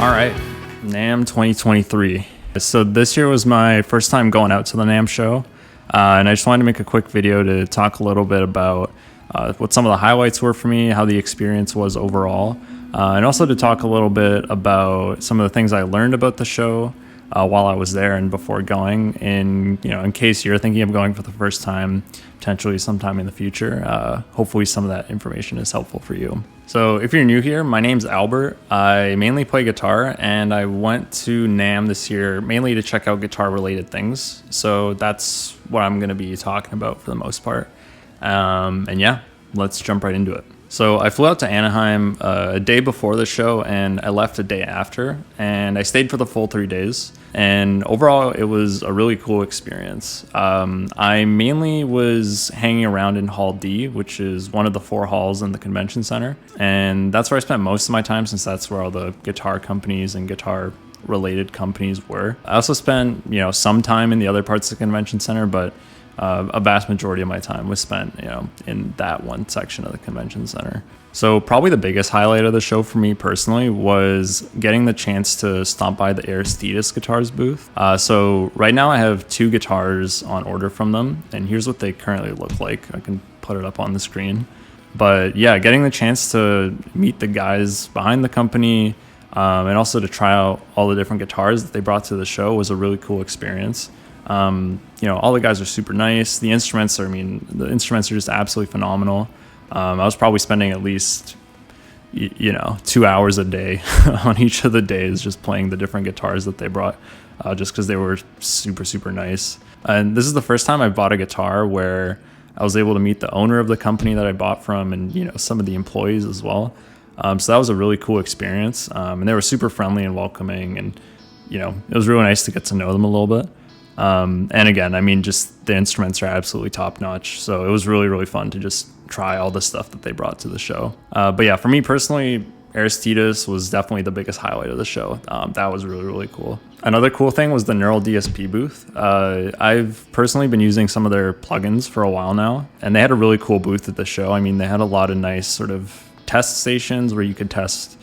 All right, NAMM 2023. So this year was my first time going out to the NAMM show, and I just wanted to make a quick video to talk a little bit about what some of the highlights were for me, how the experience was overall, and also to talk a little bit about some of the things I learned about the show while I was there and before going. In case you're thinking of going for the first time, potentially sometime in the future, hopefully some of that information is helpful for you. So if you're new here, my name's Albert. I mainly play guitar, and I went to NAMM this year mainly to check out guitar related things. So that's what I'm going to be talking about for the most part. And yeah, let's jump right into it. So I flew out to Anaheim a day before the show, and I left a day after, and I stayed for the full 3 days. And overall, it was a really cool experience. I mainly was hanging around in Hall D, which is one of the 4 halls in the convention center. And that's where I spent most of my time, since that's where all the guitar companies and guitar related companies were. I also spent, some time in the other parts of the convention center, but a vast majority of my time was spent, in that one section of the convention center. So probably the biggest highlight of the show for me personally was getting the chance to stomp by the Aristides Guitars booth. So right now I have 2 guitars on order from them, and here's what they currently look like. I can put it up on the screen. But yeah, getting the chance to meet the guys behind the company, and also to try out all the different guitars that they brought to the show was a really cool experience. All the guys are super nice. The instruments are just absolutely phenomenal. I was probably spending at least, 2 hours a day on each of the days just playing the different guitars that they brought, just because they were super, super nice. And this is the first time I bought a guitar where I was able to meet the owner of the company that I bought from, and, some of the employees as well. So that was a really cool experience. And they were super friendly and welcoming, and, it was really nice to get to know them a little bit. And again, just the instruments are absolutely top notch. So it was really, really fun to just try all the stuff that they brought to the show. But yeah, for me personally, Aristides was definitely the biggest highlight of the show. That was really, really cool. Another cool thing was the Neural DSP booth. I've personally been using some of their plugins for a while now, and they had a really cool booth at the show. They had a lot of nice sort of test stations where you could test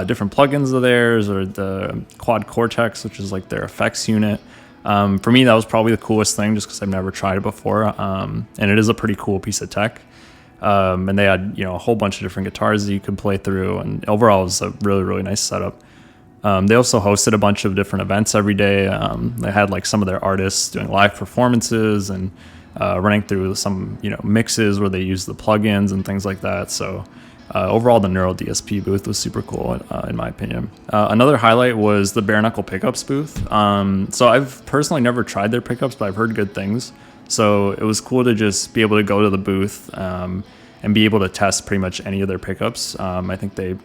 different plugins of theirs, or the Quad Cortex, which is like their effects unit. For me, that was probably the coolest thing, just because I've never tried it before, and it is a pretty cool piece of tech. And they had a whole bunch of different guitars that you could play through, and overall it was a really, really nice setup. They also hosted a bunch of different events every day. They had like some of their artists doing live performances and running through some mixes where they used the plugins and things like that. So overall, the Neural DSP booth was super cool, in my opinion. Another highlight was the Knuckle Pickups booth. So I've personally never tried their pickups, but I've heard good things. So it was cool to just be able to go to the booth and be able to test pretty much any of their pickups. I think they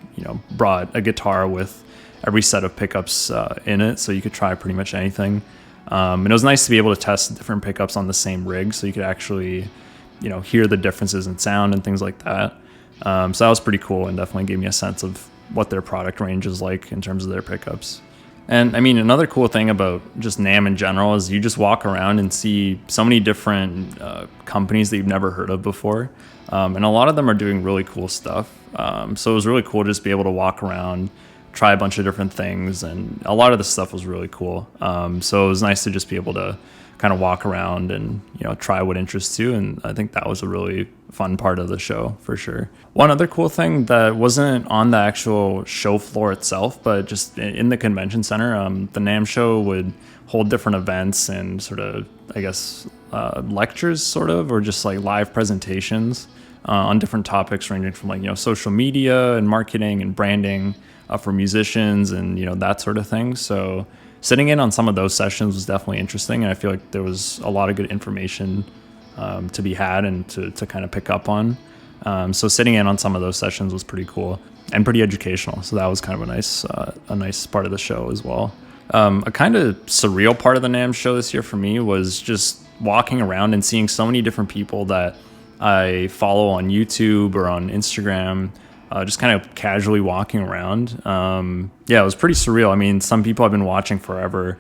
brought a guitar with every set of pickups in it, so you could try pretty much anything. And it was nice to be able to test different pickups on the same rig, so you could actually hear the differences in sound and things like that. So that was pretty cool, and definitely gave me a sense of what their product range is like in terms of their pickups. And another cool thing about just NAMM in general is you just walk around and see so many different companies that you've never heard of before. And a lot of them are doing really cool stuff. So it was really cool to just be able to walk around, try a bunch of different things, and a lot of the stuff was really cool. So it was nice to just be able to kind of walk around and try what interests you, and I think that was a really fun part of the show for sure. One other cool thing that wasn't on the actual show floor itself, but just in the convention center, the NAMM show would hold different events and sort of, I guess, lectures sort of, or just like live presentations on different topics ranging from like social media and marketing and branding for musicians and that sort of thing. So sitting in on some of those sessions was definitely interesting, and I feel like there was a lot of good information to be had and to kind of pick up on. So sitting in on some of those sessions was pretty cool and pretty educational. So that was kind of a nice part of the show as well. A kind of surreal part of the NAMM show this year for me was just walking around and seeing so many different people that I follow on YouTube or on Instagram, just kind of casually walking around. It was pretty surreal. Some people I've been watching forever,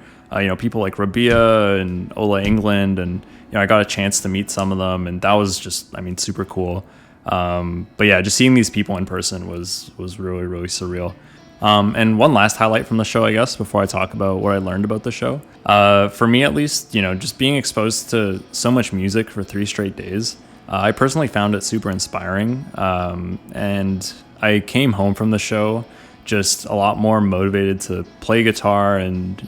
people like Rabia and Ola England, and I got a chance to meet some of them, and that was just, super cool. But yeah, just seeing these people in person was really, really surreal. And one last highlight from the show, I guess, before I talk about what I learned about the show. For me, at least, just being exposed to so much music for 3 straight days, I personally found it super inspiring. And I came home from the show just a lot more motivated to play guitar and,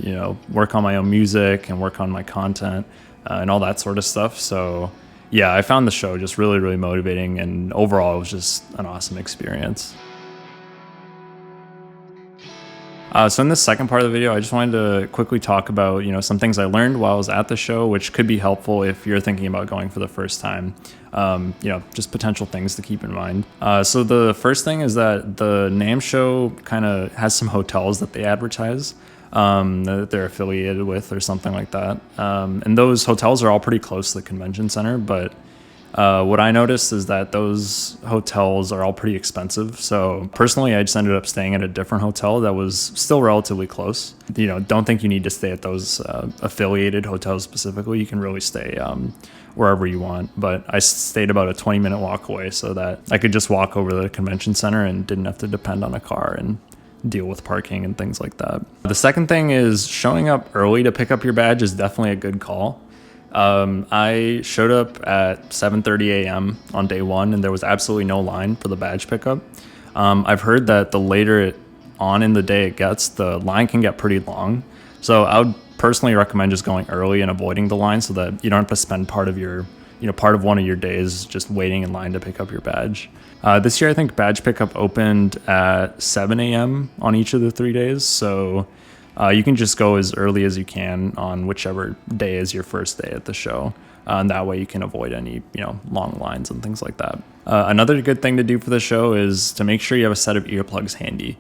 work on my own music and work on my content and all that sort of stuff. So, yeah, I found the show just really, really motivating. And overall, it was just an awesome experience. So in this second part of the video, I just wanted to quickly talk about, some things I learned while I was at the show, which could be helpful if you're thinking about going for the first time. Just potential things to keep in mind. So the first thing is that the NAMM show kind of has some hotels that they advertise that they're affiliated with or something like that. And those hotels are all pretty close to the convention center, but what I noticed is that those hotels are all pretty expensive. So personally, I just ended up staying at a different hotel that was still relatively close. Don't think you need to stay at those affiliated hotels specifically. You can really stay wherever you want. But I stayed about a 20-minute walk away so that I could just walk over to the convention center and didn't have to depend on a car and deal with parking and things like that. The second thing is showing up early to pick up your badge is definitely a good call. I showed up at 7:30 a.m. on day 1, and there was absolutely no line for the badge pickup. I've heard that the later on in the day it gets, the line can get pretty long. So I would personally recommend just going early and avoiding the line so that you don't have to spend part of one of your days just waiting in line to pick up your badge. This year, I think badge pickup opened at 7 a.m. on each of the 3 days. So you can just go as early as you can on whichever day is your first day at the show. And that way you can avoid any, long lines and things like that. Another good thing to do for the show is to make sure you have a set of earplugs handy,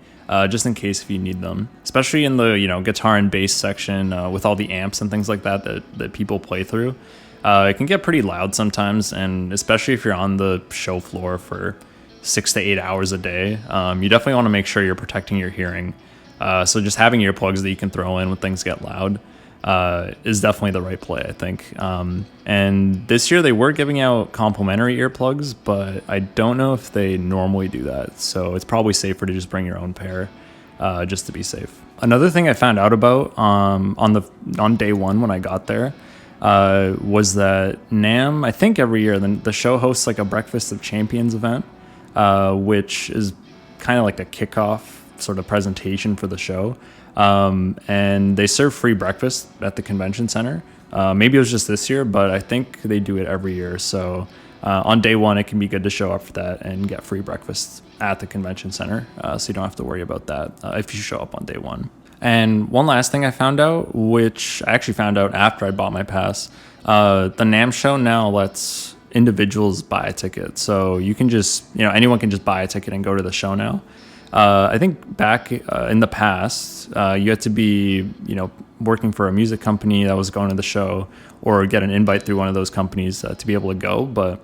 just in case if you need them, especially in the, guitar and bass section with all the amps and things like that people play through. It can get pretty loud sometimes, and especially if you're on the show floor for 6 to 8 hours a day, you definitely want to make sure you're protecting your hearing. So just having earplugs that you can throw in when things get loud is definitely the right play, I think. And this year they were giving out complimentary earplugs, but I don't know if they normally do that. So it's probably safer to just bring your own pair, just to be safe. Another thing I found out about on day 1 when I got there was that NAMM, I think every year the show hosts like a Breakfast of Champions event, which is kind of like a kickoff sort of presentation for the show, and they serve free breakfast at the convention center. Maybe it was just this year, but I think they do it every year. So on day 1, it can be good to show up for that and get free breakfast at the convention center, so you don't have to worry about that if you show up on day 1. And one last thing I found out, which I actually found out after I bought my pass, the NAMM show now lets individuals buy a ticket. So you can just, anyone can just buy a ticket and go to the show now. I think back in the past, you had to be, working for a music company that was going to the show or get an invite through one of those companies to be able to go. But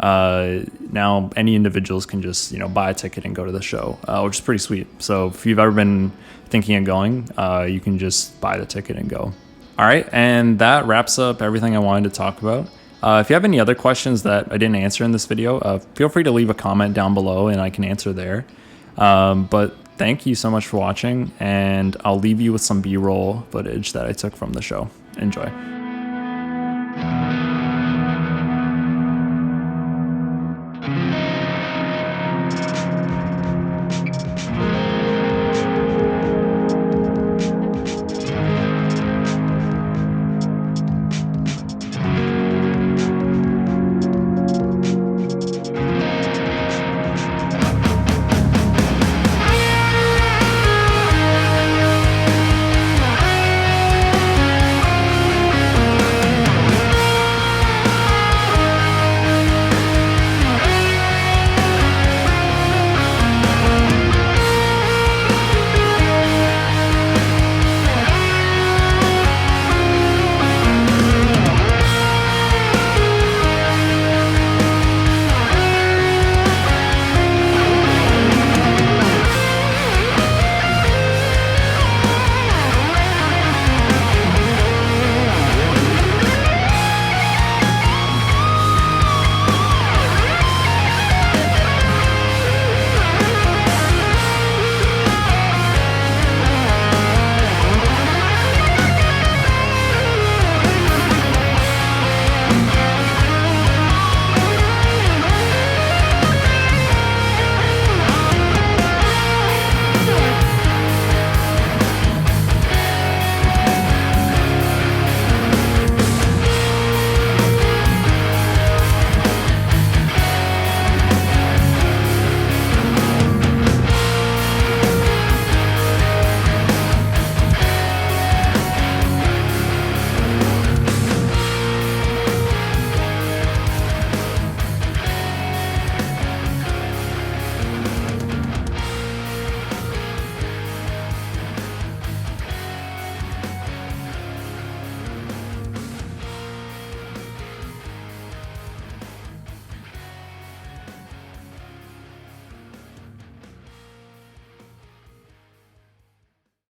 now any individuals can just, buy a ticket and go to the show, which is pretty sweet. So if you've ever been thinking of going, you can just buy the ticket and go. All right. And that wraps up everything I wanted to talk about. If you have any other questions that I didn't answer in this video, feel free to leave a comment down below and I can answer there. But thank you so much for watching, and I'll leave you with some B-roll footage that I took from the show. Enjoy.